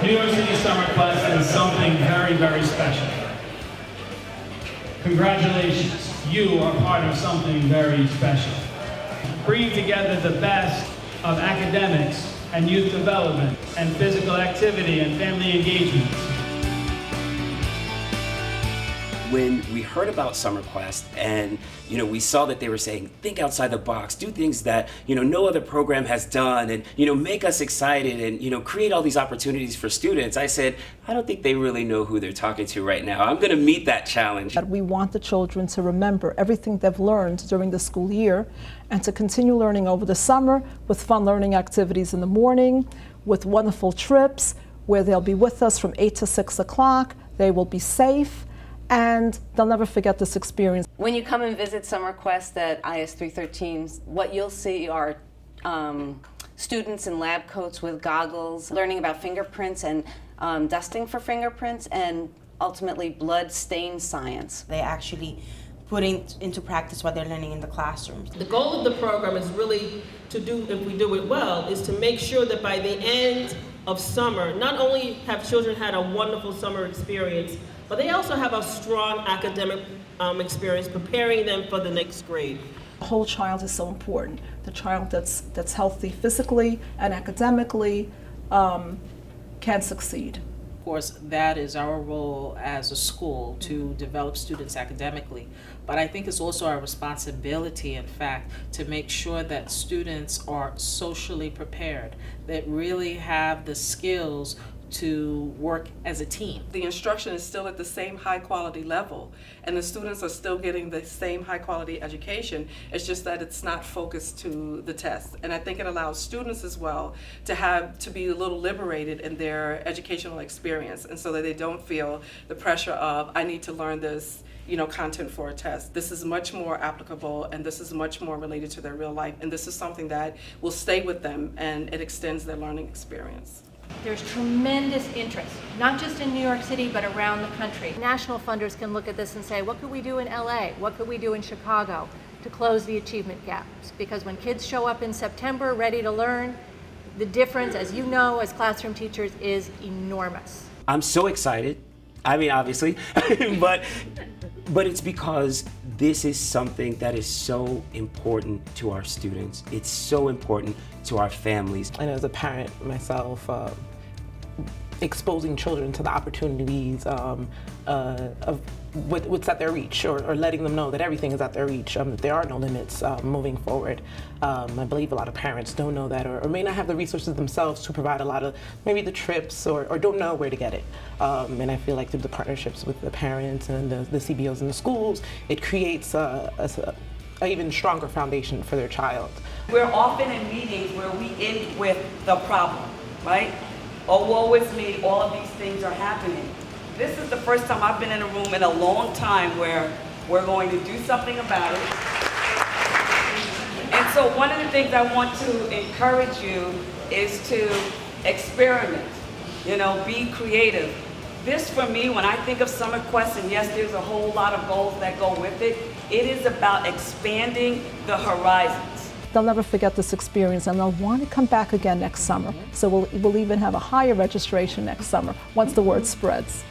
New York City Summer Quest is something very, very special. Congratulations, you are part of something very special. Bringing together the best of academics and youth development and physical activity and family engagement. When we heard about Summer Quest and we saw that they were saying, think outside the box, do things that no other program has done, and make us excited and create all these opportunities for students, I said, I don't think they really know who they're talking to right now. I'm going to meet that challenge. We want the children to remember everything they've learned during the school year and to continue learning over the summer with fun learning activities in the morning, with wonderful trips where they'll be with us from 8 to 6 o'clock. They will be safe, and they'll never forget this experience. When you come and visit Summer Quest at IS 313, what you'll see are students in lab coats with goggles, learning about fingerprints and dusting for fingerprints, and ultimately blood stain science. They actually put into practice what they're learning in the classrooms. The goal of the program is really to do, if we do it well, is to make sure that by the end of summer, not only have children had a wonderful summer experience, but they also have a strong academic experience preparing them for the next grade. The whole child is so important. The child that's healthy physically and academically can succeed. Of course, that is our role as a school to develop students academically. But I think it's also our responsibility, in fact, to make sure that students are socially prepared, that really have the skills to work as a team. The instruction is still at the same high quality level, and the students are still getting the same high quality education. It's just that it's not focused to the test. And I think it allows students as well to be a little liberated in their educational experience, and so that they don't feel the pressure of, I need to learn this content for a test. This is much more applicable, and this is much more related to their real life, and this is something that will stay with them, and it extends their learning experience. There's tremendous interest, not just in New York City, but around the country. National funders can look at this and say, what could we do in LA? What could we do in Chicago to close the achievement gaps? Because when kids show up in September ready to learn, the difference, as you know, as classroom teachers, is enormous. I'm so excited. I mean, obviously, but it's because this is something that is so important to our students. It's so important to our families. And as a parent myself, exposing children to the opportunities of what's at their reach, or letting them know that everything is at their reach, that there are no limits moving forward. I believe a lot of parents don't know that, or may not have the resources themselves to provide a lot of maybe the trips, or don't know where to get it. And I feel like through the partnerships with the parents and the CBOs in the schools, it creates a even stronger foundation for their child. We're often in meetings where we end with the problem, right? Oh, woe is me, all of these things are happening. This is the first time I've been in a room in a long time where we're going to do something about it. And so one of the things I want to encourage you is to experiment, be creative. This for me, when I think of Summer Quest, and yes, there's a whole lot of goals that go with it, it is about expanding the horizons. They'll never forget this experience, and they'll want to come back again next summer. So we'll even have a higher registration next summer once the word spreads.